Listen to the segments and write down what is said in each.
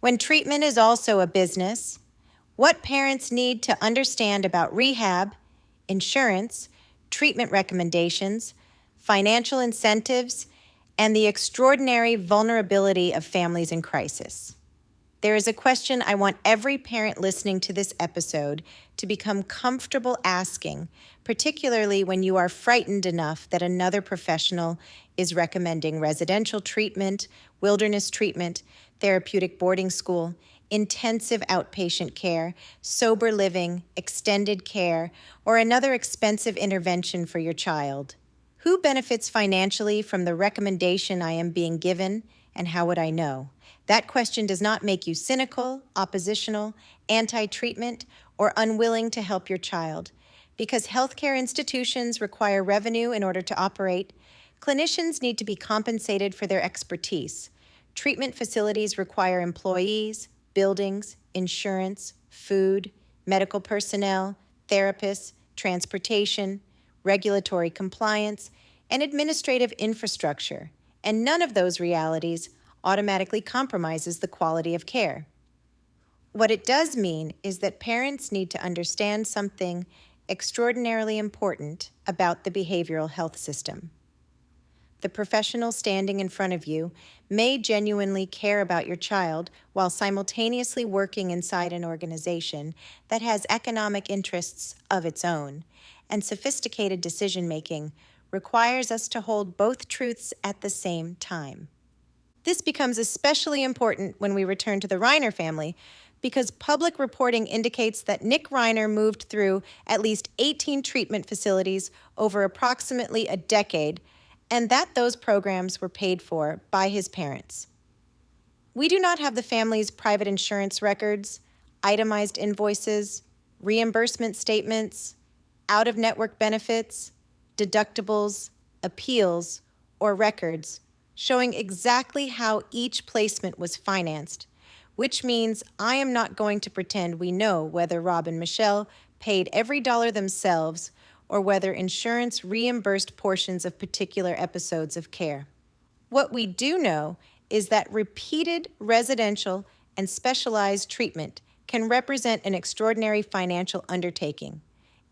when treatment is also a business, what parents need to understand about rehab, insurance, treatment recommendations, financial incentives, and the extraordinary vulnerability of families in crisis. There is a question I want every parent listening to this episode to become comfortable asking, particularly when you are frightened enough that another professional is recommending residential treatment, wilderness treatment, therapeutic boarding school, intensive outpatient care, sober living, extended care, or another expensive intervention for your child. Who benefits financially from the recommendation I am being given, and how would I know? That question does not make you cynical, oppositional, anti-treatment, or unwilling to help your child. Because healthcare institutions require revenue in order to operate, clinicians need to be compensated for their expertise. Treatment facilities require employees, buildings, insurance, food, medical personnel, therapists, transportation, regulatory compliance, and administrative infrastructure, and none of those realities automatically compromises the quality of care. What it does mean is that parents need to understand something extraordinarily important about the behavioral health system. The professional standing in front of you may genuinely care about your child while simultaneously working inside an organization that has economic interests of its own, and sophisticated decision-making requires us to hold both truths at the same time. This becomes especially important when we return to the Reiner family, because public reporting indicates that Nick Reiner moved through at least 18 treatment facilities over approximately a decade, and that those programs were paid for by his parents. We do not have the family's private insurance records, itemized invoices, reimbursement statements, out-of-network benefits, deductibles, appeals, or records showing exactly how each placement was financed, which means I am not going to pretend we know whether Rob and Michelle paid every dollar themselves or whether insurance reimbursed portions of particular episodes of care. What we do know is that repeated residential and specialized treatment can represent an extraordinary financial undertaking.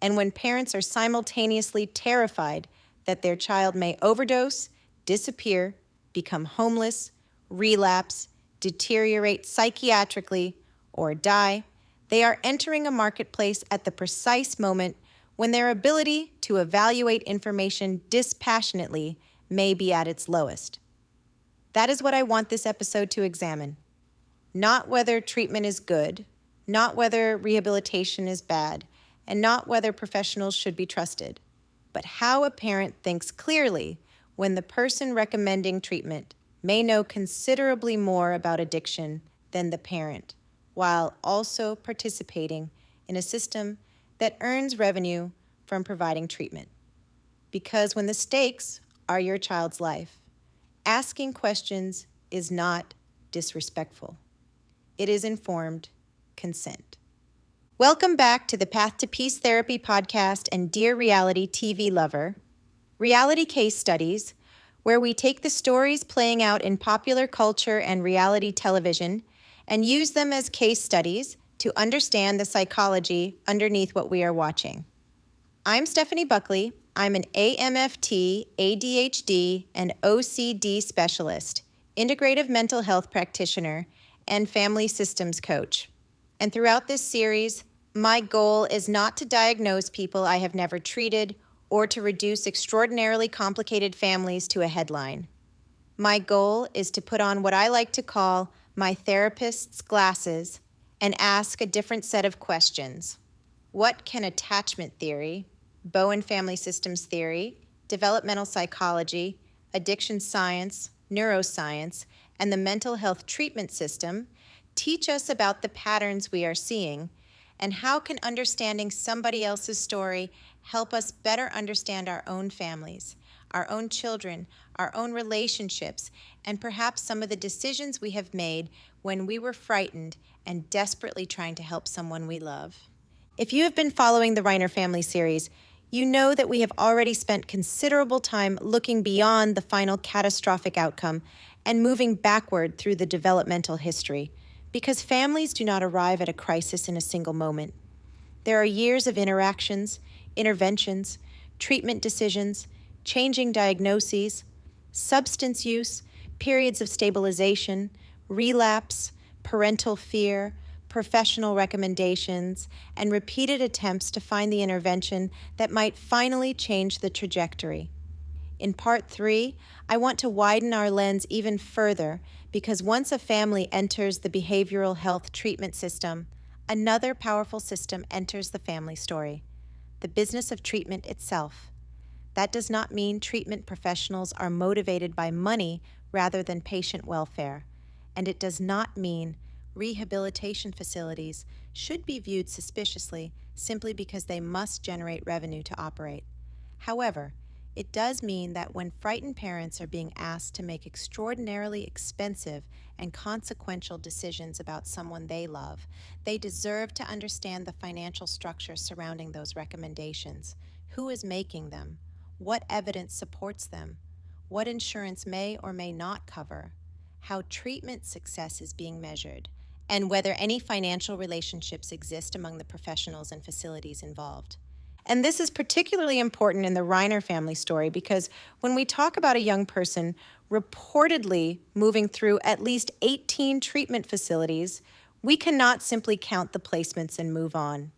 And when parents are simultaneously terrified that their child may overdose, disappear, become homeless, relapse, deteriorate psychiatrically, or die, they are entering a marketplace at the precise moment when their ability to evaluate information dispassionately may be at its lowest. That is what I want this episode to examine. Not whether treatment is good, not whether rehabilitation is bad, and not whether professionals should be trusted, but how a parent thinks clearly when the person recommending treatment may know considerably more about addiction than the parent, while also participating in a system that earns revenue from providing treatment. Because when the stakes are your child's life, asking questions is not disrespectful. It is informed consent. Welcome back to the Path to Peace Therapy podcast and Dear Reality TV lover, Reality Case Studies, where we take the stories playing out in popular culture and reality television and use them as case studies to understand the psychology underneath what we are watching. I'm Stephanie Buckley. I'm an AMFT, ADHD, and OCD specialist, integrative mental health practitioner, and family systems coach. And throughout this series, my goal is not to diagnose people I have never treated or to reduce extraordinarily complicated families to a headline. My goal is to put on what I like to call my therapist's glasses and ask a different set of questions. What can attachment theory, Bowen family systems theory, developmental psychology, addiction science, neuroscience, and the mental health treatment system teach us about the patterns we are seeing, and how can understanding somebody else's story help us better understand our own families, our own children, our own relationships, and perhaps some of the decisions we have made when we were frightened and desperately trying to help someone we love. If you have been following the Reiner family series, you know that we have already spent considerable time looking beyond the final catastrophic outcome and moving backward through the developmental history, Because families do not arrive at a crisis in a single moment. There are years of interactions, interventions, treatment decisions, changing diagnoses, substance use, periods of stabilization, relapse, parental fear, professional recommendations, and repeated attempts to find the intervention that might finally change the trajectory. In part 3, I want to widen our lens even further because once a family enters the behavioral health treatment system, another powerful system enters the family story, the business of treatment itself. That does not mean treatment professionals are motivated by money rather than patient welfare, and it does not mean rehabilitation facilities should be viewed suspiciously simply because they must generate revenue to operate. However, it does mean that when frightened parents are being asked to make extraordinarily expensive and consequential decisions about someone they love, they deserve to understand the financial structure surrounding those recommendations. Who is making them? What evidence supports them? What insurance may or may not cover? How treatment success is being measured? And whether any financial relationships exist among the professionals and facilities involved. And this is particularly important in the Reiner family story because when we talk about a young person reportedly moving through at least 18 treatment facilities, we cannot simply count the placements and move on.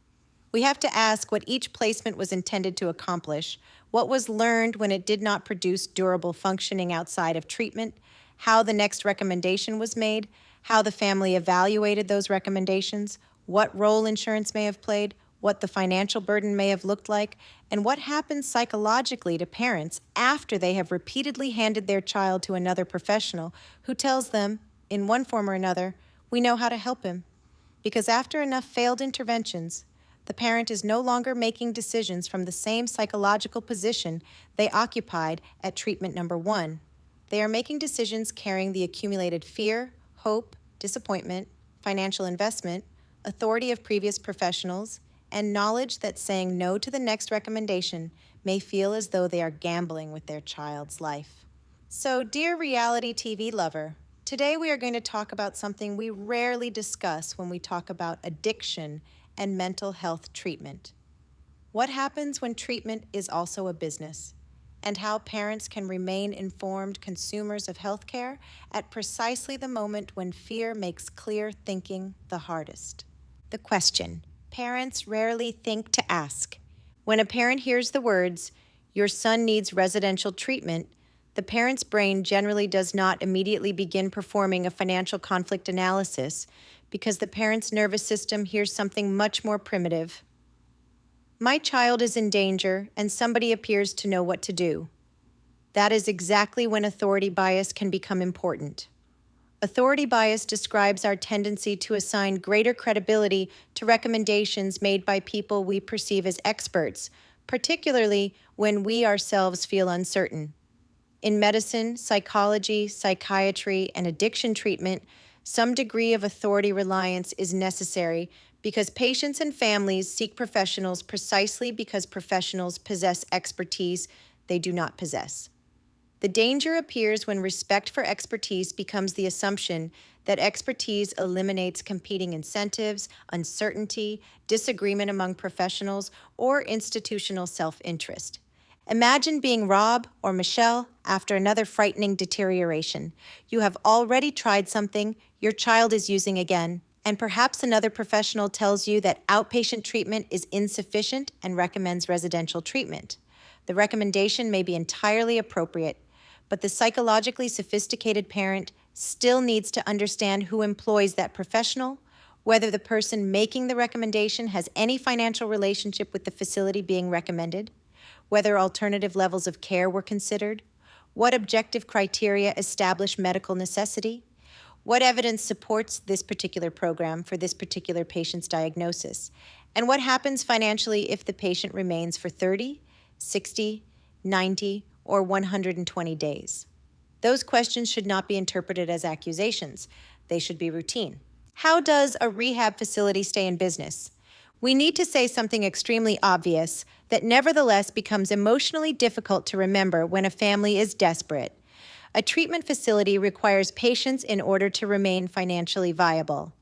We have to ask what each placement was intended to accomplish, what was learned when it did not produce durable functioning outside of treatment, how the next recommendation was made, how the family evaluated those recommendations, what role insurance may have played, what the financial burden may have looked like, and what happens psychologically to parents after they have repeatedly handed their child to another professional who tells them, in one form or another, we know how to help him. Because after enough failed interventions, the parent is no longer making decisions from the same psychological position they occupied at treatment number 1. They are making decisions carrying the accumulated fear, hope, disappointment, financial investment, authority of previous professionals, and knowledge that saying no to the next recommendation may feel as though they are gambling with their child's life. So, dear reality TV lover, today we are going to talk about something we rarely discuss when we talk about addiction and mental health treatment. What happens when treatment is also a business, and how parents can remain informed consumers of healthcare at precisely the moment when fear makes clear thinking the hardest. The question parents rarely think to ask. When a parent hears the words, "Your son needs residential treatment," the parent's brain generally does not immediately begin performing a financial conflict analysis because the parent's nervous system hears something much more primitive. My child is in danger and somebody appears to know what to do. That is exactly when authority bias can become important. Authority bias describes our tendency to assign greater credibility to recommendations made by people we perceive as experts, particularly when we ourselves feel uncertain. In medicine, psychology, psychiatry, and addiction treatment, some degree of authority reliance is necessary because patients and families seek professionals precisely because professionals possess expertise they do not possess. The danger appears when respect for expertise becomes the assumption that expertise eliminates competing incentives, uncertainty, disagreement among professionals, or institutional self-interest. Imagine being Rob or Michelle after another frightening deterioration. You have already tried something your child is using again, and perhaps another professional tells you that outpatient treatment is insufficient and recommends residential treatment. The recommendation may be entirely appropriate, but the psychologically sophisticated parent still needs to understand who employs that professional, whether the person making the recommendation has any financial relationship with the facility being recommended, whether alternative levels of care were considered, what objective criteria establish medical necessity, what evidence supports this particular program for this particular patient's diagnosis, and what happens financially if the patient remains for 30, 60, 90, or 120 days. Those questions should not be interpreted as accusations. They should be routine. How does a rehab facility stay in business? We need to say something extremely obvious that nevertheless becomes emotionally difficult to remember when a family is desperate. A treatment facility requires patience in order to remain financially viable.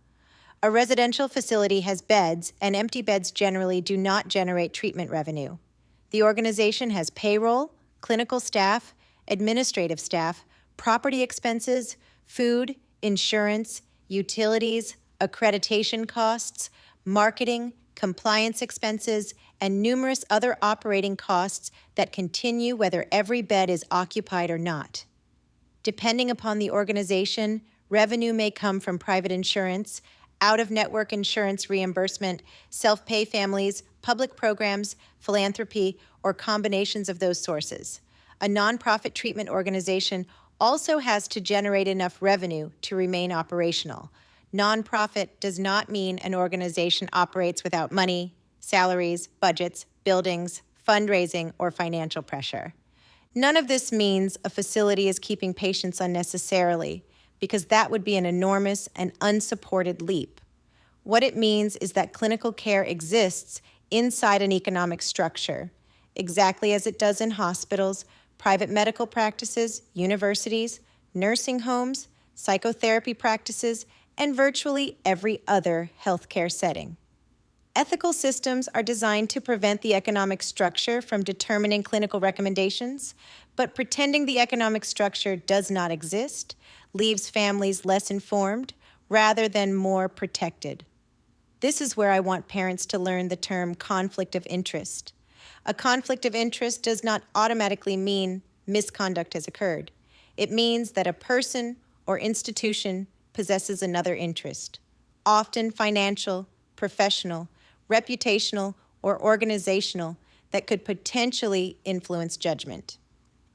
A residential facility has beds, and empty beds generally do not generate treatment revenue. The organization has payroll, clinical staff, administrative staff, property expenses, food, insurance, utilities, accreditation costs, marketing, compliance expenses, and numerous other operating costs that continue whether every bed is occupied or not. Depending upon the organization, revenue may come from private insurance, out-of-network insurance reimbursement, self-pay families, public programs, philanthropy, or combinations of those sources. A nonprofit treatment organization also has to generate enough revenue to remain operational. Nonprofit does not mean an organization operates without money, salaries, budgets, buildings, fundraising, or financial pressure. None of this means a facility is keeping patients unnecessarily, because that would be an enormous and unsupported leap. What it means is that clinical care exists inside an economic structure, exactly as it does in hospitals, private medical practices, universities, nursing homes, psychotherapy practices, and virtually every other healthcare setting. Ethical systems are designed to prevent the economic structure from determining clinical recommendations, but pretending the economic structure does not exist leaves families less informed rather than more protected. This is where I want parents to learn the term conflict of interest. A conflict of interest does not automatically mean misconduct has occurred. It means that a person or institution possesses another interest, often financial, professional, reputational, or organizational, that could potentially influence judgment.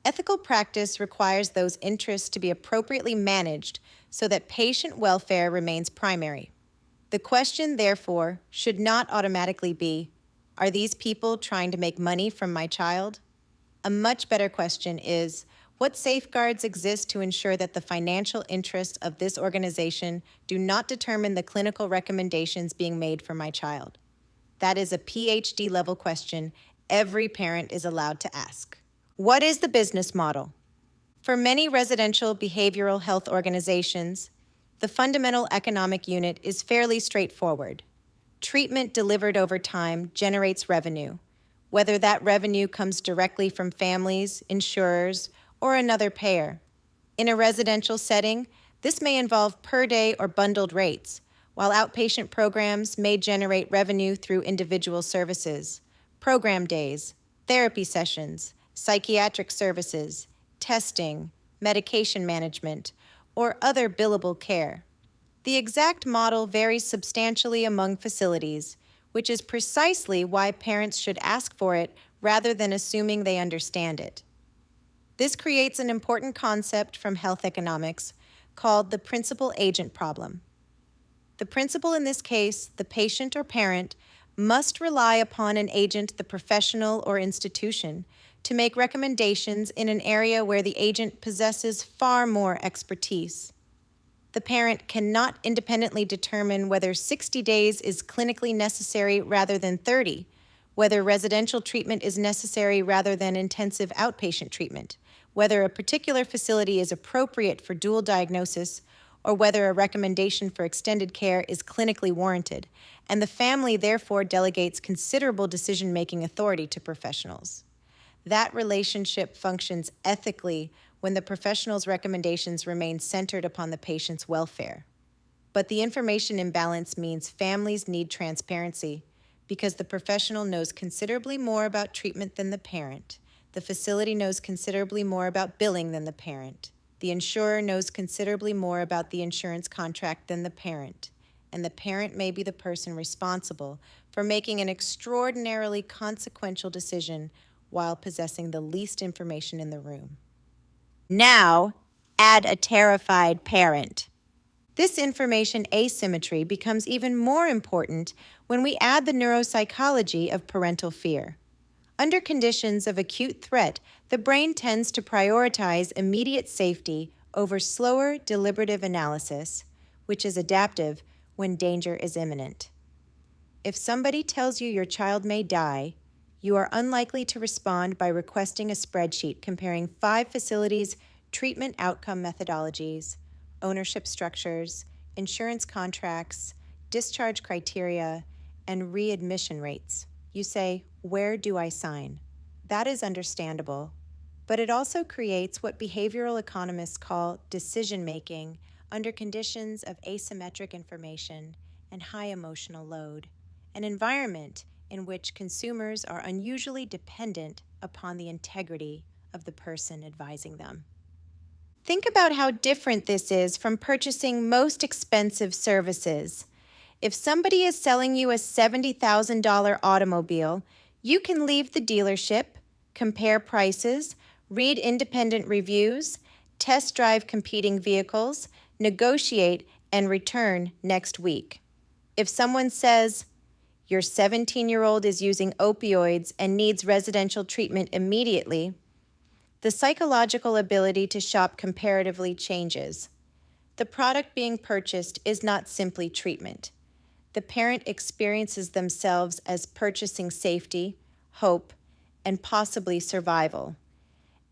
Ethical practice requires those interests to be appropriately managed so that patient welfare remains primary. The question, therefore, should not automatically be, are these people trying to make money from my child? A much better question is, what safeguards exist to ensure that the financial interests of this organization do not determine the clinical recommendations being made for my child? That is a PhD level question every parent is allowed to ask. What is the business model? For many residential behavioral health organizations, the fundamental economic unit is fairly straightforward. Treatment delivered over time generates revenue, whether that revenue comes directly from families, insurers, or another payer. In a residential setting, this may involve per-day or bundled rates, while outpatient programs may generate revenue through individual services, program days, therapy sessions, psychiatric services, testing, medication management, or other billable care. The exact model varies substantially among facilities, which is precisely why parents should ask for it rather than assuming they understand it. This creates an important concept from health economics called the principal-agent problem. The principal in this case, the patient or parent, must rely upon an agent, the professional or institution, to make recommendations in an area where the agent possesses far more expertise. The parent cannot independently determine whether 60 days is clinically necessary rather than 30, whether residential treatment is necessary rather than intensive outpatient treatment, whether a particular facility is appropriate for dual diagnosis, or whether a recommendation for extended care is clinically warranted, and the family therefore delegates considerable decision-making authority to professionals. That relationship functions ethically when the professional's recommendations remain centered upon the patient's welfare. But the information imbalance means families need transparency because the professional knows considerably more about treatment than the parent. The facility knows considerably more about billing than the parent. The insurer knows considerably more about the insurance contract than the parent. And the parent may be the person responsible for making an extraordinarily consequential decision while possessing the least information in the room. Now, add a terrified parent. This information asymmetry becomes even more important when we add the neuropsychology of parental fear. Under conditions of acute threat, the brain tends to prioritize immediate safety over slower, deliberative analysis, which is adaptive when danger is imminent. If somebody tells you your child may die, you are unlikely to respond by requesting a spreadsheet comparing 5 facilities' treatment outcome methodologies, ownership structures, insurance contracts, discharge criteria, and readmission rates. You say, "Where do I sign?" That is understandable, but it also creates what behavioral economists call decision-making under conditions of asymmetric information and high emotional load, an environment in which consumers are unusually dependent upon the integrity of the person advising them. Think about how different this is from purchasing most expensive services. If somebody is selling you a $70,000 automobile, you can leave the dealership, compare prices, read independent reviews, test drive competing vehicles, negotiate, and return next week. If someone says, "Your 17-year-old is using opioids and needs residential treatment immediately," the psychological ability to shop comparatively changes. The product being purchased is not simply treatment. The parent experiences themselves as purchasing safety, hope, and possibly survival.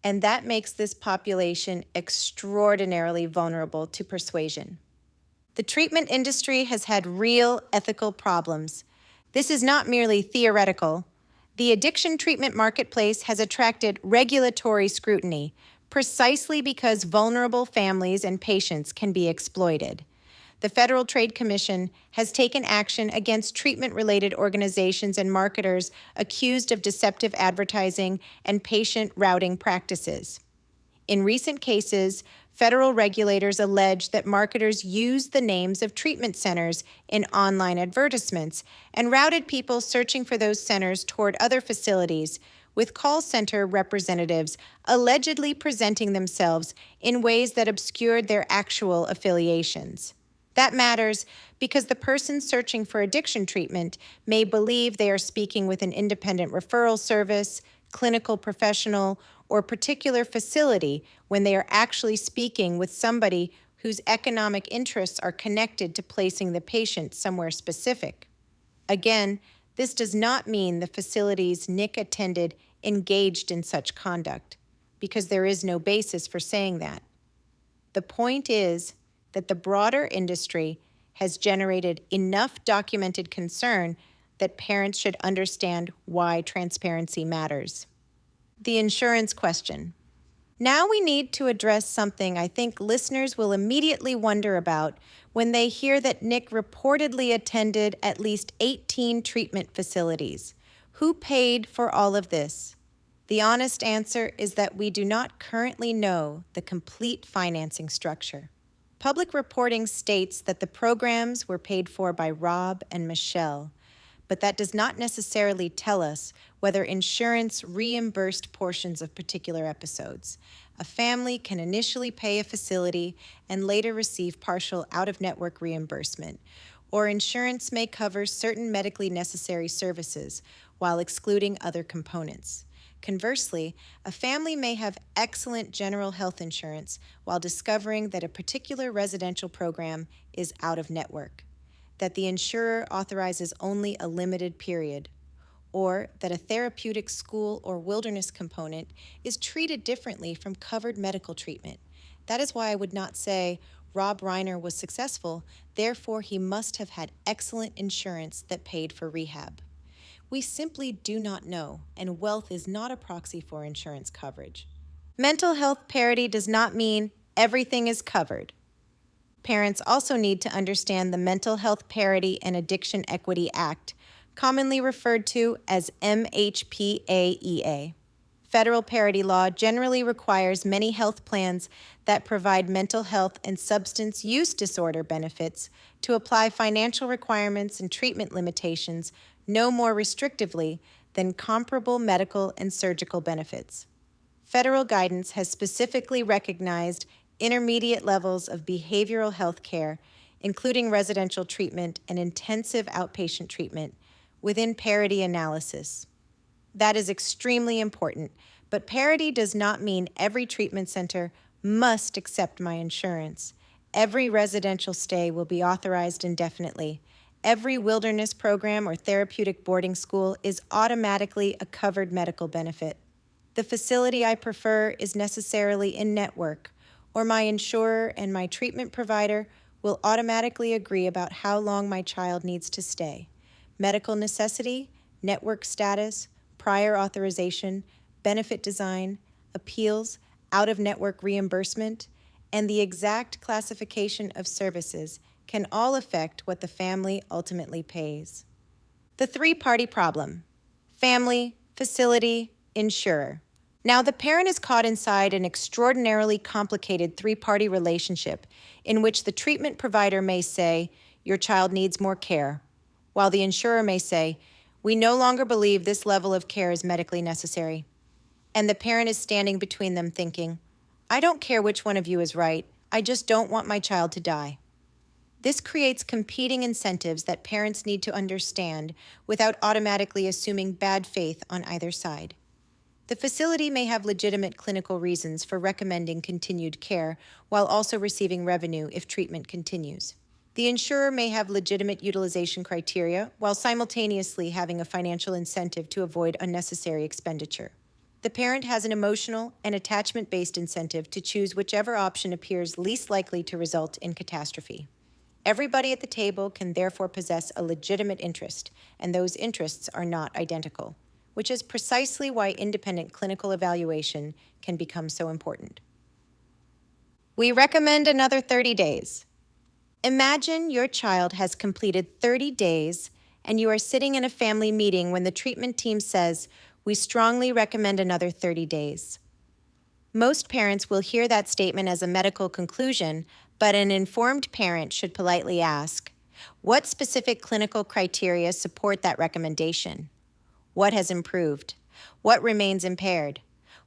And that makes this population extraordinarily vulnerable to persuasion. The treatment industry has had real ethical problems. This is not merely theoretical. The addiction treatment marketplace has attracted regulatory scrutiny precisely because vulnerable families and patients can be exploited. The Federal Trade Commission has taken action against treatment-related organizations and marketers accused of deceptive advertising and patient routing practices. In recent cases, federal regulators allege that marketers used the names of treatment centers in online advertisements and routed people searching for those centers toward other facilities, with call center representatives allegedly presenting themselves in ways that obscured their actual affiliations. That matters because the person searching for addiction treatment may believe they are speaking with an independent referral service, clinical professional, or particular facility when they are actually speaking with somebody whose economic interests are connected to placing the patient somewhere specific. Again, this does not mean the facilities Nick attended engaged in such conduct, because there is no basis for saying that. The point is that the broader industry has generated enough documented concern that parents should understand why transparency matters. The insurance question. Now we need to address something I think listeners will immediately wonder about when they hear that Nick reportedly attended at least 18 treatment facilities. Who paid for all of this? The honest answer is that we do not currently know the complete financing structure. Public reporting states that the programs were paid for by Rob and Michelle, but that does not necessarily tell us whether insurance reimbursed portions of particular episodes. A family can initially pay a facility and later receive partial out-of-network reimbursement, or insurance may cover certain medically necessary services while excluding other components. Conversely, a family may have excellent general health insurance while discovering that a particular residential program is out of network, that the insurer authorizes only a limited period, or that a therapeutic school or wilderness component is treated differently from covered medical treatment. That is why I would not say Rob Reiner was successful, therefore he must have had excellent insurance that paid for rehab. We simply do not know, and wealth is not a proxy for insurance coverage. Mental health parity does not mean everything is covered. Parents also need to understand the Mental Health Parity and Addiction Equity Act, commonly referred to as MHPAEA. Federal parity law generally requires many health plans that provide mental health and substance use disorder benefits to apply financial requirements and treatment limitations no more restrictively than comparable medical and surgical benefits. Federal guidance has specifically recognized intermediate levels of behavioral health care, including residential treatment and intensive outpatient treatment, within parity analysis. That is extremely important, but parity does not mean every treatment center must accept my insurance. Every residential stay will be authorized indefinitely. Every wilderness program or therapeutic boarding school is automatically a covered medical benefit. The facility I prefer is necessarily in network, or my insurer and my treatment provider will automatically agree about how long my child needs to stay. Medical necessity, network status, prior authorization, benefit design, appeals, out-of-network reimbursement, and the exact classification of services can all affect what the family ultimately pays. The three-party problem: family, facility, insurer. Now, the parent is caught inside an extraordinarily complicated three-party relationship in which the treatment provider may say, "Your child needs more care," while the insurer may say, "We no longer believe this level of care is medically necessary." And the parent is standing between them thinking, "I don't care which one of you is right, I just don't want my child to die." This creates competing incentives that parents need to understand without automatically assuming bad faith on either side. The facility may have legitimate clinical reasons for recommending continued care while also receiving revenue if treatment continues. The insurer may have legitimate utilization criteria while simultaneously having a financial incentive to avoid unnecessary expenditure. The parent has an emotional and attachment-based incentive to choose whichever option appears least likely to result in catastrophe. Everybody at the table can therefore possess a legitimate interest, and those interests are not identical, which is precisely why independent clinical evaluation can become so important. We recommend another 30 days. Imagine your child has completed 30 days and you are sitting in a family meeting when the treatment team says, "We strongly recommend another 30 days." Most parents will hear that statement as a medical conclusion, but an informed parent should politely ask, what specific clinical criteria support that recommendation? What has improved? What remains impaired?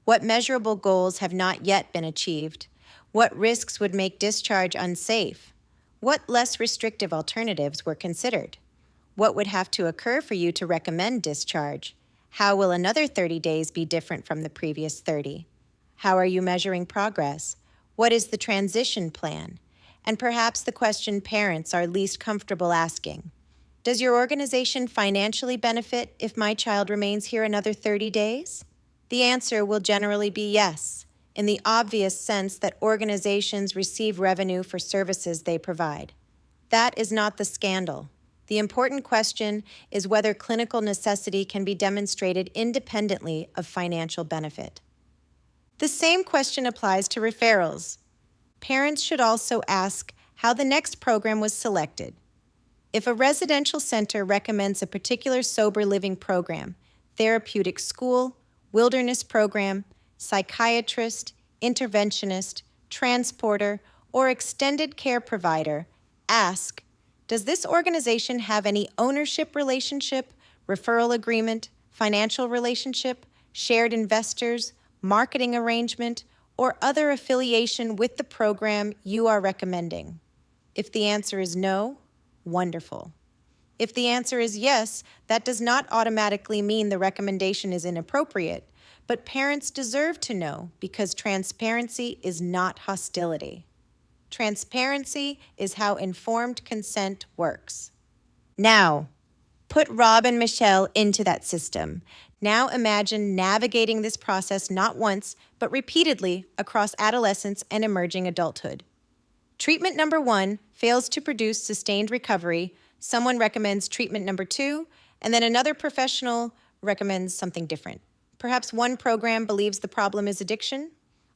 What measurable goals have not yet been achieved? What risks would make discharge unsafe? What less restrictive alternatives were considered? What would have to occur for you to recommend discharge? How will another 30 days be different from the previous 30? How are you measuring progress? What is the transition plan? And perhaps the question parents are least comfortable asking: does your organization financially benefit if my child remains here another 30 days? The answer will generally be yes, in the obvious sense that organizations receive revenue for services they provide. That is not the scandal. The important question is whether clinical necessity can be demonstrated independently of financial benefit. The same question applies to referrals. Parents should also ask how the next program was selected. If a residential center recommends a particular sober living program, therapeutic school, wilderness program, psychiatrist, interventionist, transporter, or extended care provider, ask, does this organization have any ownership relationship, referral agreement, financial relationship, shared investors, marketing arrangement, or other affiliation with the program you are recommending? If the answer is no, wonderful. If the answer is yes, that does not automatically mean the recommendation is inappropriate, but parents deserve to know because transparency is not hostility. Transparency is how informed consent works. Now, put Rob and Michelle into that system. Now imagine navigating this process not once, but repeatedly across adolescence and emerging adulthood. Treatment number 1 fails to produce sustained recovery. Someone recommends treatment number 2, and then another professional recommends something different. Perhaps one program believes the problem is addiction,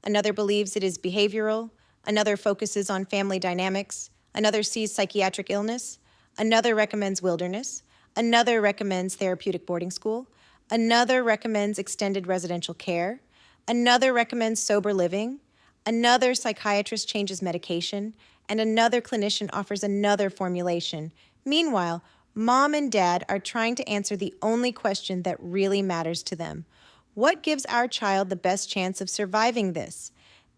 another believes it is behavioral, another focuses on family dynamics, another sees psychiatric illness, another recommends wilderness, another recommends therapeutic boarding school, another recommends extended residential care, another recommends sober living, another psychiatrist changes medication, and another clinician offers another formulation. Meanwhile, mom and dad are trying to answer the only question that really matters to them. What gives our child the best chance of surviving this?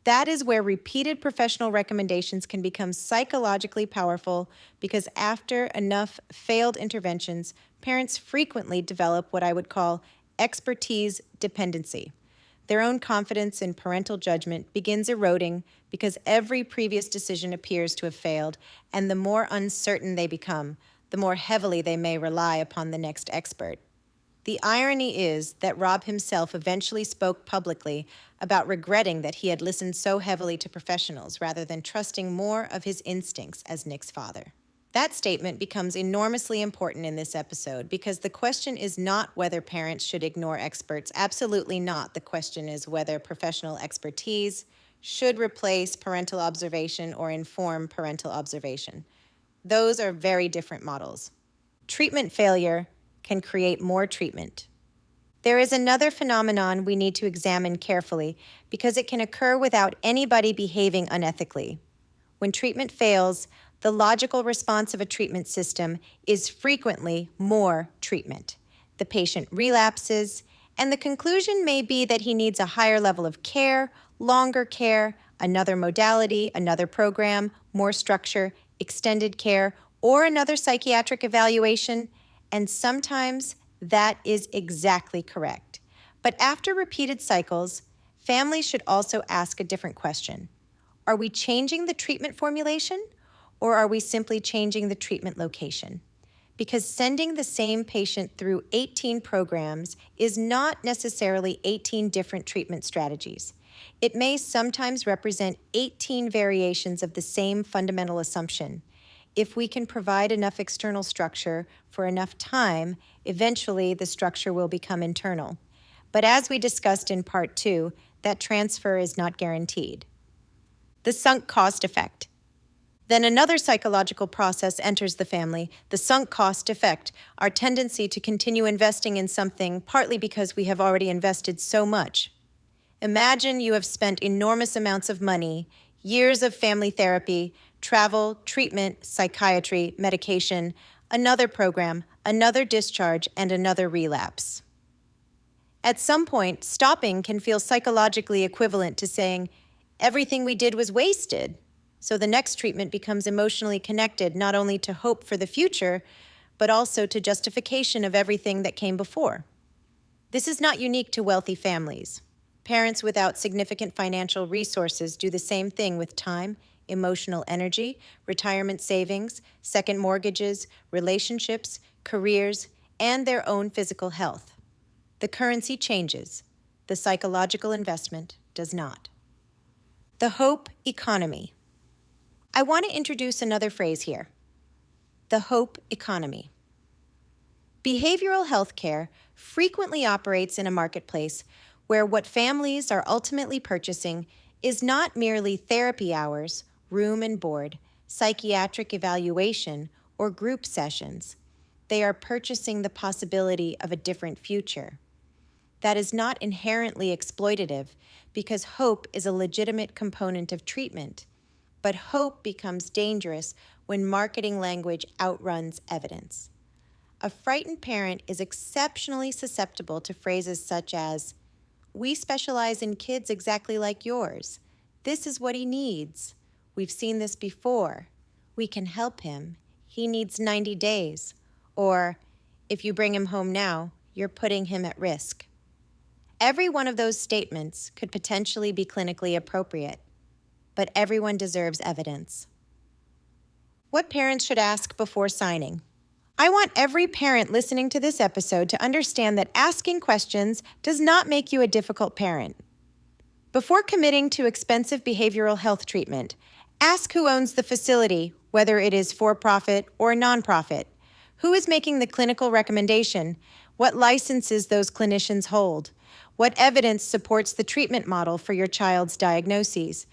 That is where repeated professional recommendations can become psychologically powerful, because after enough failed interventions, parents frequently develop what I would call expertise dependency. Their own confidence in parental judgment begins eroding because every previous decision appears to have failed, and the more uncertain they become, the more heavily they may rely upon the next expert. The irony is that Rob himself eventually spoke publicly about regretting that he had listened so heavily to professionals rather than trusting more of his instincts as Nick's father. That statement becomes enormously important in this episode because the question is not whether parents should ignore experts. Absolutely not. The question is whether professional expertise should replace parental observation or inform parental observation. Those are very different models. Treatment failure can create more treatment. There is another phenomenon we need to examine carefully because it can occur without anybody behaving unethically. When treatment fails, the logical response of a treatment system is frequently more treatment. The patient relapses, and the conclusion may be that he needs a higher level of care, longer care, another modality, another program, more structure, extended care, or another psychiatric evaluation, and sometimes that is exactly correct. But after repeated cycles, families should also ask a different question. Are we changing the treatment formulation, or are we simply changing the treatment location? Because sending the same patient through 18 programs is not necessarily 18 different treatment strategies. It may sometimes represent 18 variations of the same fundamental assumption. If we can provide enough external structure for enough time, eventually the structure will become internal. But as we discussed in part 2, that transfer is not guaranteed. The sunk cost effect. Then another psychological process enters the family, the sunk cost effect, our tendency to continue investing in something partly because we have already invested so much. Imagine you have spent enormous amounts of money, years of family therapy, travel, treatment, psychiatry, medication, another program, another discharge, and another relapse. At some point, stopping can feel psychologically equivalent to saying, everything we did was wasted. So the next treatment becomes emotionally connected not only to hope for the future, but also to justification of everything that came before. This is not unique to wealthy families. Parents without significant financial resources do the same thing with time, emotional energy, retirement savings, second mortgages, relationships, careers, and their own physical health. The currency changes. The psychological investment does not. The hope economy. I want to introduce another phrase here. The hope economy. Behavioral health care frequently operates in a marketplace where what families are ultimately purchasing is not merely therapy hours, room and board, psychiatric evaluation, or group sessions. They are purchasing the possibility of a different future. That is not inherently exploitative because hope is a legitimate component of treatment. But hope becomes dangerous when marketing language outruns evidence. A frightened parent is exceptionally susceptible to phrases such as, "We specialize in kids exactly like yours. This is what he needs. We've seen this before. We can help him. He needs 90 days. Or, if you bring him home now, you're putting him at risk." Every one of those statements could potentially be clinically appropriate, but everyone deserves evidence. What parents should ask before signing. I want every parent listening to this episode to understand that asking questions does not make you a difficult parent. Before committing to expensive behavioral health treatment, ask who owns the facility, whether it is for-profit or nonprofit. Who is making the clinical recommendation? What licenses those clinicians hold? What evidence supports the treatment model for your child's diagnoses?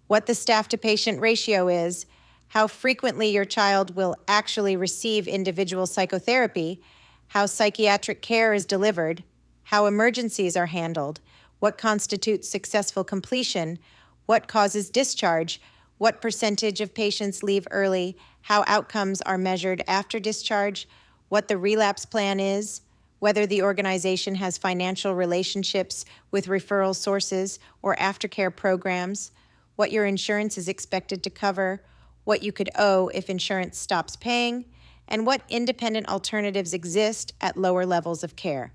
What the staff-to-patient ratio is, how frequently your child will actually receive individual psychotherapy, how psychiatric care is delivered, how emergencies are handled, what constitutes successful completion, what causes discharge, what percentage of patients leave early, how outcomes are measured after discharge, what the relapse plan is, whether the organization has financial relationships with referral sources or aftercare programs, what your insurance is expected to cover, what you could owe if insurance stops paying, and what independent alternatives exist at lower levels of care.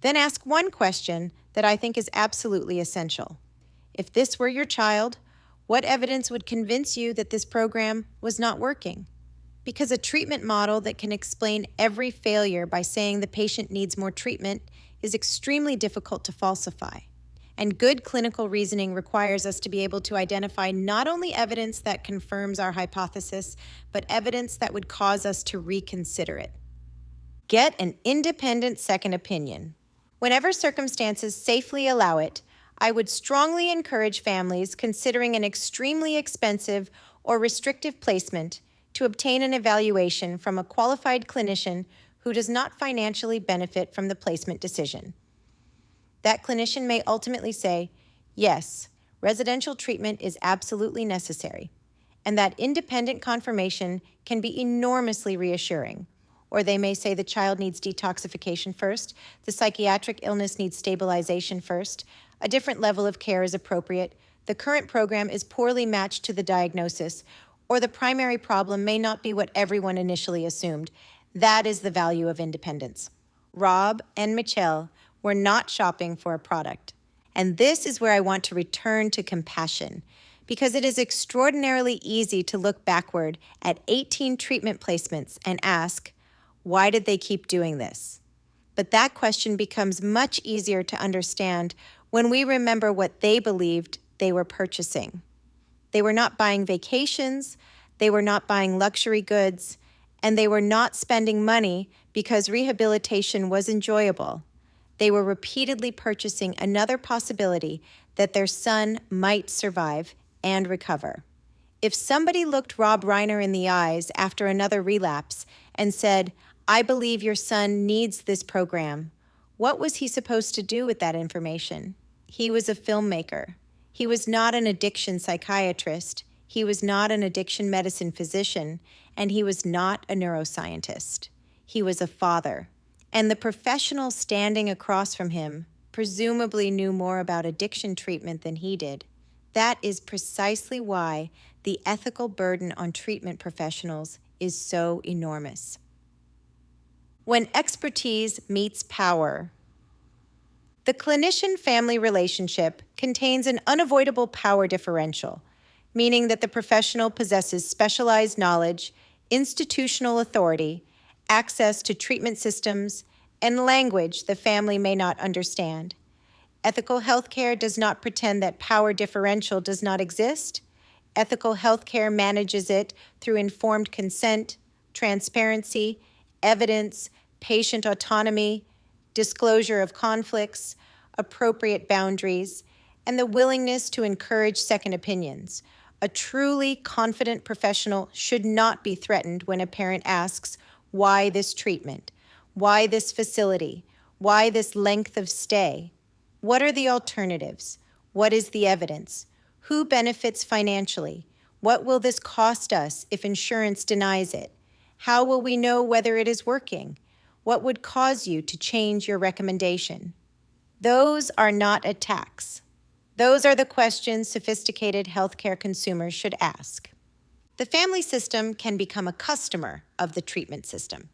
Then ask one question that I think is absolutely essential. If this were your child, what evidence would convince you that this program was not working? Because a treatment model that can explain every failure by saying the patient needs more treatment is extremely difficult to falsify. And good clinical reasoning requires us to be able to identify not only evidence that confirms our hypothesis, but evidence that would cause us to reconsider it. Get an independent second opinion. Whenever circumstances safely allow it, I would strongly encourage families considering an extremely expensive or restrictive placement to obtain an evaluation from a qualified clinician who does not financially benefit from the placement decision. That clinician may ultimately say, yes, residential treatment is absolutely necessary, and that independent confirmation can be enormously reassuring. Or they may say the child needs detoxification first, the psychiatric illness needs stabilization first, a different level of care is appropriate, the current program is poorly matched to the diagnosis, or the primary problem may not be what everyone initially assumed. That is the value of independence. Rob and Michelle were not shopping for a product. And this is where I want to return to compassion, because it is extraordinarily easy to look backward at 18 treatment placements and ask, why did they keep doing this? But that question becomes much easier to understand when we remember what they believed they were purchasing. They were not buying vacations, they were not buying luxury goods, and they were not spending money because rehabilitation was enjoyable. They were repeatedly purchasing another possibility that their son might survive and recover. If somebody looked Rob Reiner in the eyes after another relapse and said, I believe your son needs this program, what was he supposed to do with that information? He was a filmmaker. He was not an addiction psychiatrist. He was not an addiction medicine physician, and he was not a neuroscientist. He was a father. And the professional standing across from him presumably knew more about addiction treatment than he did. That is precisely why the ethical burden on treatment professionals is so enormous. When expertise meets power, the clinician-family relationship contains an unavoidable power differential, meaning that the professional possesses specialized knowledge, institutional authority, access to treatment systems, and language the family may not understand. Ethical healthcare does not pretend that power differential does not exist. Ethical healthcare manages it through informed consent, transparency, evidence, patient autonomy, disclosure of conflicts, appropriate boundaries, and the willingness to encourage second opinions. A truly confident professional should not be threatened when a parent asks, why this treatment? Why this facility? Why this length of stay? What are the alternatives? What is the evidence? Who benefits financially? What will this cost us if insurance denies it? How will we know whether it is working? What would cause you to change your recommendation? Those are not attacks. Those are the questions sophisticated healthcare consumers should ask. The family system can become a customer of the treatment system.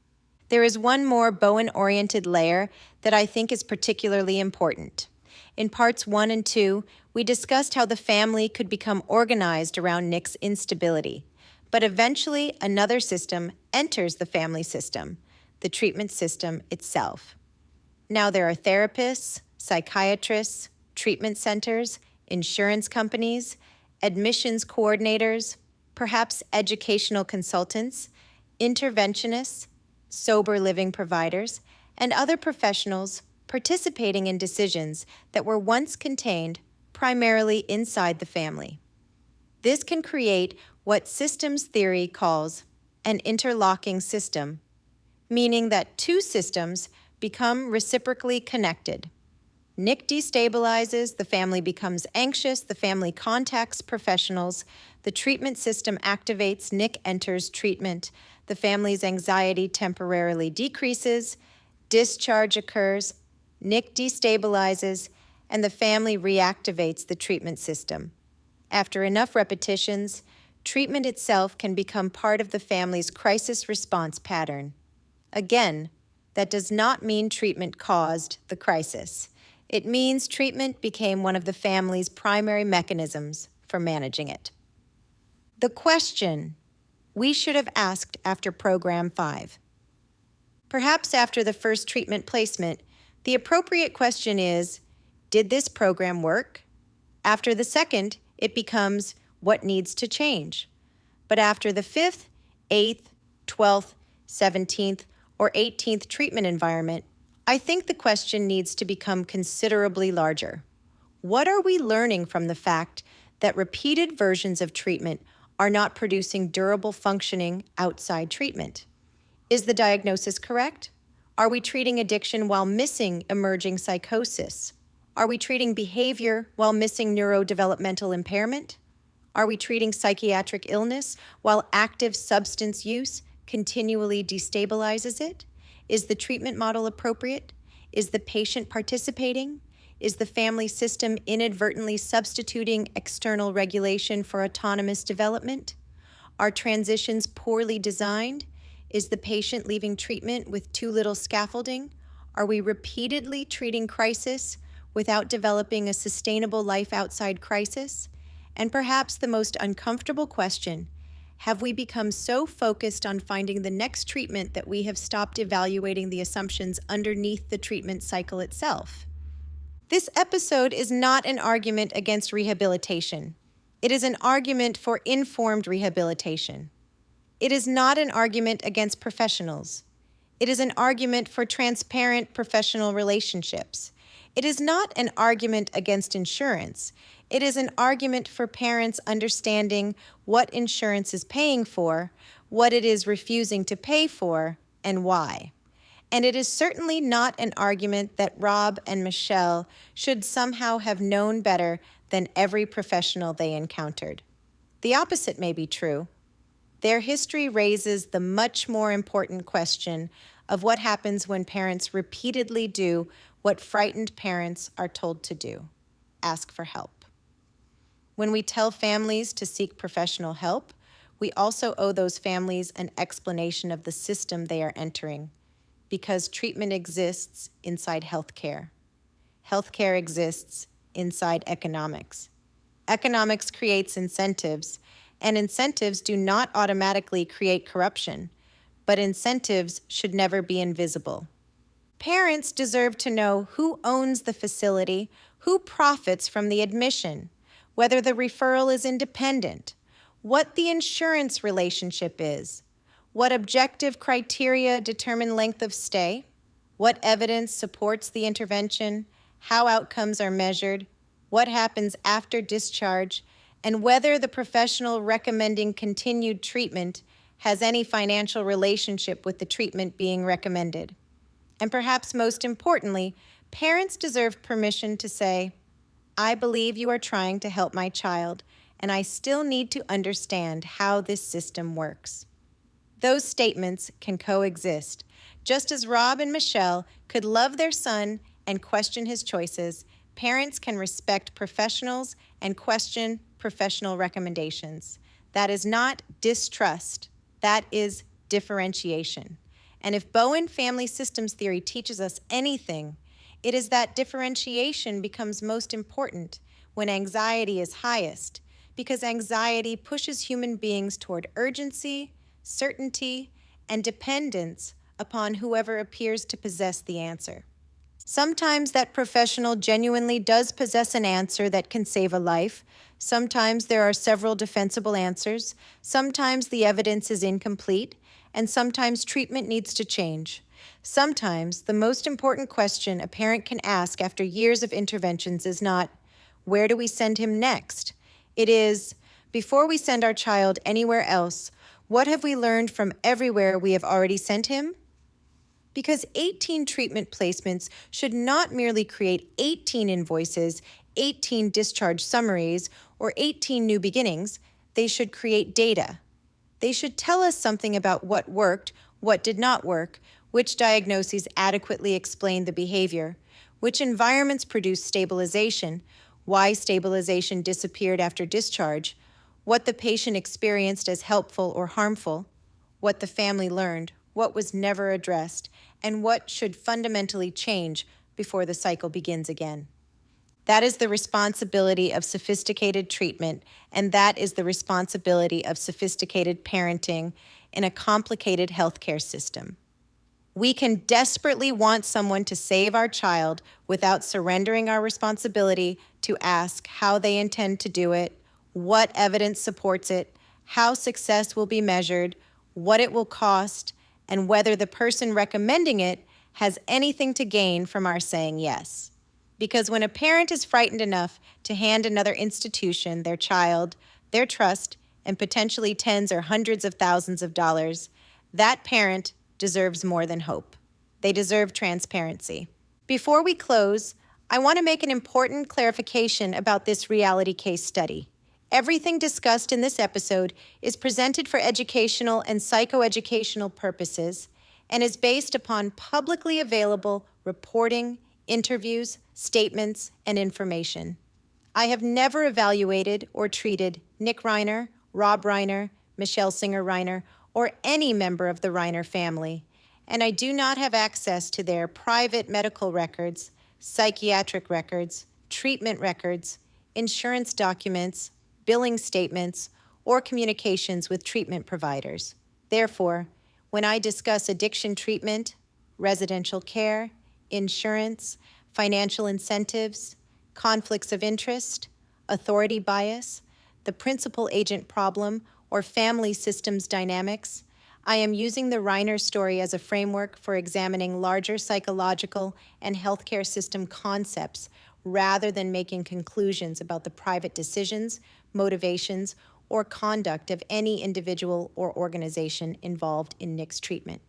There is one more Bowen-oriented layer that I think is particularly important. In parts 1 and 2, we discussed how the family could become organized around Nick's instability. But eventually, another system enters the family system, the treatment system itself. Now there are therapists, psychiatrists, treatment centers, insurance companies, admissions coordinators, perhaps educational consultants, interventionists, sober living providers, and other professionals participating in decisions that were once contained primarily inside the family. This can create what systems theory calls an interlocking system, meaning that two systems become reciprocally connected. Nick destabilizes, the family becomes anxious, the family contacts professionals, the treatment system activates, Nick enters treatment, the family's anxiety temporarily decreases, discharge occurs, Nick destabilizes, and the family reactivates the treatment system. After enough repetitions, treatment itself can become part of the family's crisis response pattern. Again, that does not mean treatment caused the crisis. It means treatment became one of the family's primary mechanisms for managing it. The question, we should have asked after Program 5. Perhaps after the first treatment placement, the appropriate question is, did this program work? After the second, it becomes, what needs to change? But after the 5th, 8th, 12th, 17th, or 18th treatment environment, I think the question needs to become considerably larger. What are we learning from the fact that repeated versions of treatment are not producing durable functioning outside treatment? Is the diagnosis correct? Are we treating addiction while missing emerging psychosis? Are we treating behavior while missing neurodevelopmental impairment? Are we treating psychiatric illness while active substance use continually destabilizes it? Is the treatment model appropriate? Is the patient participating? Is the family system inadvertently substituting external regulation for autonomous development? Are transitions poorly designed? Is the patient leaving treatment with too little scaffolding? Are we repeatedly treating crisis without developing a sustainable life outside crisis? And perhaps the most uncomfortable question, have we become so focused on finding the next treatment that we have stopped evaluating the assumptions underneath the treatment cycle itself? This episode is not an argument against rehabilitation. It is an argument for informed rehabilitation. It is not an argument against professionals. It is an argument for transparent professional relationships. It is not an argument against insurance. It is an argument for parents understanding what insurance is paying for, what it is refusing to pay for, and why. And it is certainly not an argument that Rob and Michelle should somehow have known better than every professional they encountered. The opposite may be true. Their history raises the much more important question of what happens when parents repeatedly do what frightened parents are told to do: ask for help. When we tell families to seek professional help, we also owe those families an explanation of the system they are entering, because treatment exists inside healthcare. Healthcare exists inside economics. Economics creates incentives, and incentives do not automatically create corruption, but incentives should never be invisible. Parents deserve to know who owns the facility, who profits from the admission, whether the referral is independent, what the insurance relationship is, what objective criteria determine length of stay, what evidence supports the intervention, how outcomes are measured, what happens after discharge, and whether the professional recommending continued treatment has any financial relationship with the treatment being recommended. And perhaps most importantly, parents deserve permission to say, I believe you are trying to help my child, and I still need to understand how this system works. Those statements can coexist. Just as Rob and Michelle could love their son and question his choices, parents can respect professionals and question professional recommendations. That is not distrust. That is differentiation. And if Bowen family systems theory teaches us anything, it is that differentiation becomes most important when anxiety is highest, because anxiety pushes human beings toward urgency, certainty, and dependence upon whoever appears to possess the answer. Sometimes that professional genuinely does possess an answer that can save a life. Sometimes there are several defensible answers. Sometimes the evidence is incomplete, and sometimes treatment needs to change. Sometimes the most important question a parent can ask after years of interventions is not, where do we send him next? It is, before we send our child anywhere else, what have we learned from everywhere we have already sent him? Because 18 treatment placements should not merely create 18 invoices, 18 discharge summaries, or 18 new beginnings. They should create data. They should tell us something about what worked, what did not work, which diagnoses adequately explained the behavior, which environments produced stabilization, why stabilization disappeared after discharge, what the patient experienced as helpful or harmful, what the family learned, what was never addressed, and what should fundamentally change before the cycle begins again. That is the responsibility of sophisticated treatment, and that is the responsibility of sophisticated parenting in a complicated healthcare system. We can desperately want someone to save our child without surrendering our responsibility to ask how they intend to do it, what evidence supports it, how success will be measured, what it will cost, and whether the person recommending it has anything to gain from our saying yes. Because when a parent is frightened enough to hand another institution their child, their trust, and potentially tens or hundreds of thousands of dollars, that parent deserves more than hope. They deserve transparency. Before we close, I want to make an important clarification about this reality case study. Everything discussed in this episode is presented for educational and psychoeducational purposes and is based upon publicly available reporting, interviews, statements, and information. I have never evaluated or treated Nick Reiner, Rob Reiner, Michelle Singer Reiner, or any member of the Reiner family, and I do not have access to their private medical records, psychiatric records, treatment records, insurance documents, billing statements, or communications with treatment providers. Therefore, when I discuss addiction treatment, residential care, insurance, financial incentives, conflicts of interest, authority bias, the principal agent problem, or family systems dynamics, I am using the Reiner story as a framework for examining larger psychological and healthcare system concepts rather than making conclusions about the private decisions, motivations, or conduct of any individual or organization involved in Nick's treatment.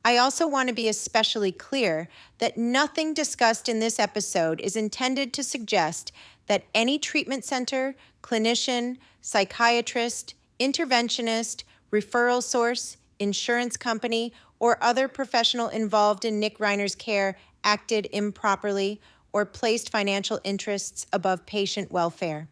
I also want to be especially clear that nothing discussed in this episode is intended to suggest that any treatment center, clinician, psychiatrist, interventionist, referral source, insurance company, or other professional involved in Nick Reiner's care acted improperly or placed financial interests above patient welfare.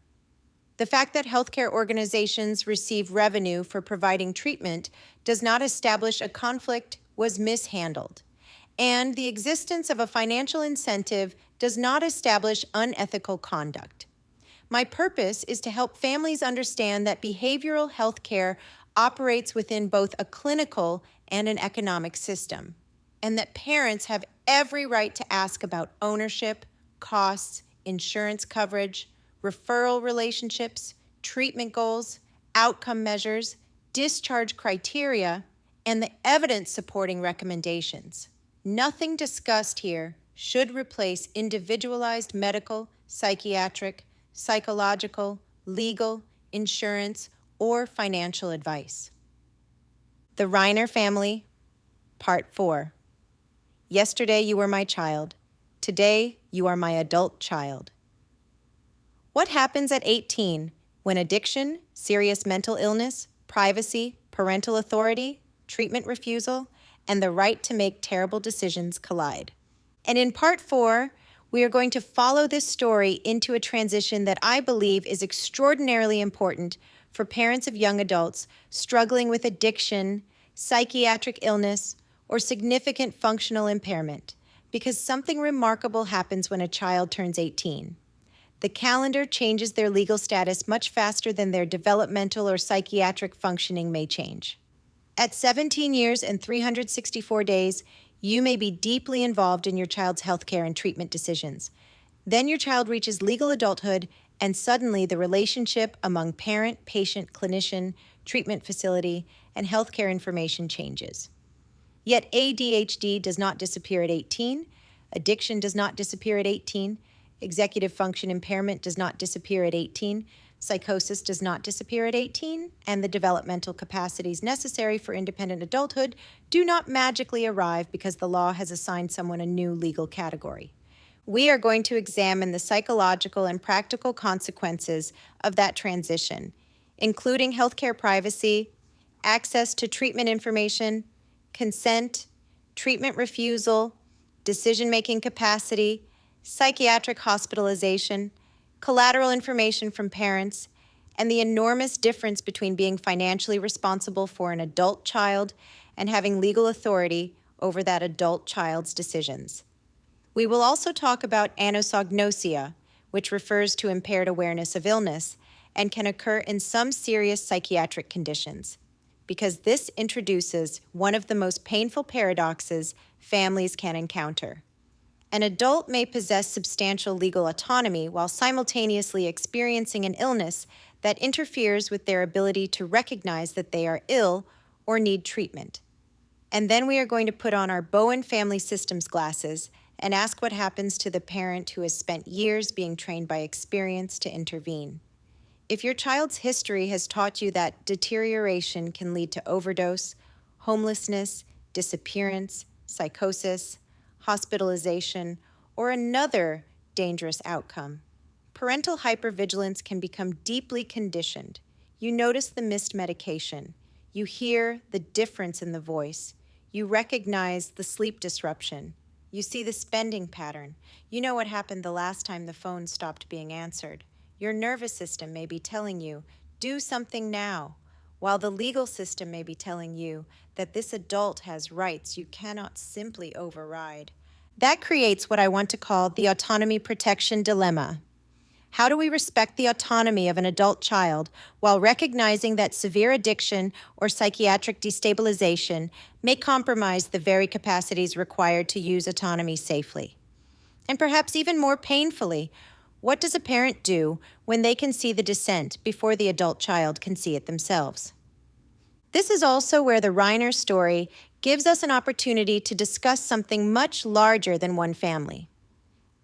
The fact that healthcare organizations receive revenue for providing treatment does not establish a conflict was mishandled, and the existence of a financial incentive does not establish unethical conduct. My purpose is to help families understand that behavioral health care operates within both a clinical and an economic system, and that parents have every right to ask about ownership, costs, insurance coverage, referral relationships, treatment goals, outcome measures, discharge criteria, and the evidence supporting recommendations. Nothing discussed here should replace individualized medical, psychiatric, psychological, legal, insurance, or financial advice. The Reiner Family, Part 4. Yesterday you were my child. Today you are my adult child. What happens at 18 when addiction, serious mental illness, privacy, parental authority, treatment refusal, and the right to make terrible decisions collide? And in Part 4, we are going to follow this story into a transition that I believe is extraordinarily important for parents of young adults struggling with addiction, psychiatric illness, or significant functional impairment, because something remarkable happens when a child turns 18. The calendar changes their legal status much faster than their developmental or psychiatric functioning may change. At 17 years and 364 days, you may be deeply involved in your child's healthcare and treatment decisions. Then your child reaches legal adulthood, and suddenly the relationship among parent, patient, clinician, treatment facility, and healthcare information changes. Yet ADHD does not disappear at 18, addiction does not disappear at 18, executive function impairment does not disappear at 18, psychosis does not disappear at 18, and the developmental capacities necessary for independent adulthood do not magically arrive because the law has assigned someone a new legal category. We are going to examine the psychological and practical consequences of that transition, including healthcare privacy, access to treatment information, consent, treatment refusal, decision-making capacity, psychiatric hospitalization, collateral information from parents, and the enormous difference between being financially responsible for an adult child and having legal authority over that adult child's decisions. We will also talk about anosognosia, which refers to impaired awareness of illness, and can occur in some serious psychiatric conditions, because this introduces one of the most painful paradoxes families can encounter. An adult may possess substantial legal autonomy while simultaneously experiencing an illness that interferes with their ability to recognize that they are ill or need treatment. And then we are going to put on our Bowen Family Systems glasses and ask what happens to the parent who has spent years being trained by experience to intervene. If your child's history has taught you that deterioration can lead to overdose, homelessness, disappearance, psychosis, hospitalization, or another dangerous outcome, parental hypervigilance can become deeply conditioned. You notice the missed medication. You hear the difference in the voice. You recognize the sleep disruption. You see the spending pattern. You know what happened the last time the phone stopped being answered. Your nervous system may be telling you, do something now, while the legal system may be telling you that this adult has rights you cannot simply override. That creates what I want to call the autonomy protection dilemma. How do we respect the autonomy of an adult child while recognizing that severe addiction or psychiatric destabilization may compromise the very capacities required to use autonomy safely? And perhaps even more painfully, what does a parent do when they can see the descent before the adult child can see it themselves? This is also where the Reiner story gives us an opportunity to discuss something much larger than one family.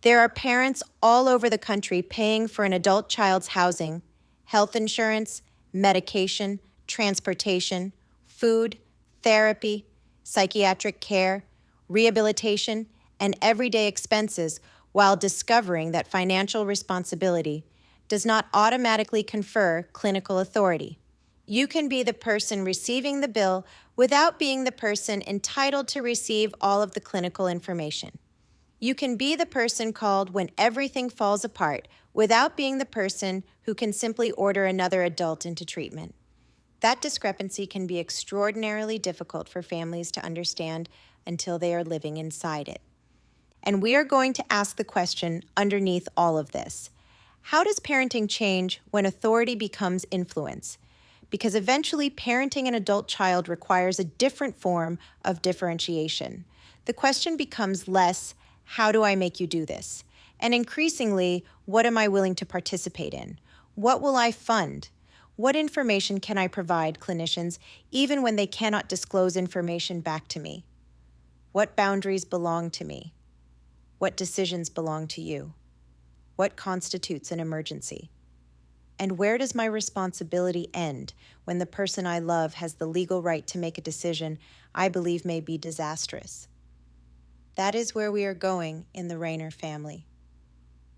There are parents all over the country paying for an adult child's housing, health insurance, medication, transportation, food, therapy, psychiatric care, rehabilitation, and everyday expenses while discovering that financial responsibility does not automatically confer clinical authority. You can be the person receiving the bill without being the person entitled to receive all of the clinical information. You can be the person called when everything falls apart without being the person who can simply order another adult into treatment. That discrepancy can be extraordinarily difficult for families to understand until they are living inside it. And we are going to ask the question underneath all of this. How does parenting change when authority becomes influence? Because eventually parenting an adult child requires a different form of differentiation. The question becomes less, how do I make you do this? And increasingly, what am I willing to participate in? What will I fund? What information can I provide clinicians even when they cannot disclose information back to me? What boundaries belong to me? What decisions belong to you? What constitutes an emergency? And where does my responsibility end when the person I love has the legal right to make a decision I believe may be disastrous? That is where we are going in the Reiner family.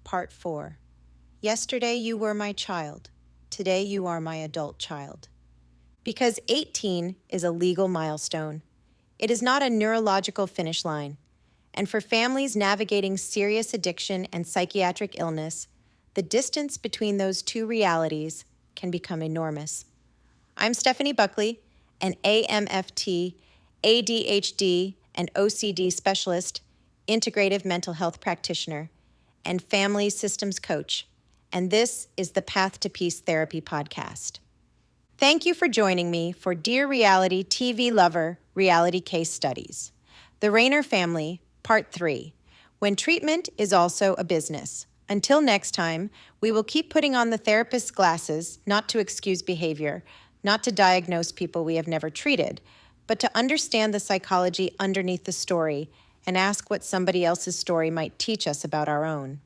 Part 4. Yesterday you were my child. Today you are my adult child. Because 18 is a legal milestone. It is not a neurological finish line. And for families navigating serious addiction and psychiatric illness, the distance between those two realities can become enormous. I'm Stephanie Buckley, an AMFT, ADHD, and OCD specialist, integrative mental health practitioner, and family systems coach, and this is the Path to Peace Therapy podcast. Thank you for joining me for Dear Reality TV Lover Reality Case Studies. The Reiner Family, Part 3, When Treatment is Also a Business. Until next time, we will keep putting on the therapist's glasses, not to excuse behavior, not to diagnose people we have never treated, but to understand the psychology underneath the story and ask what somebody else's story might teach us about our own.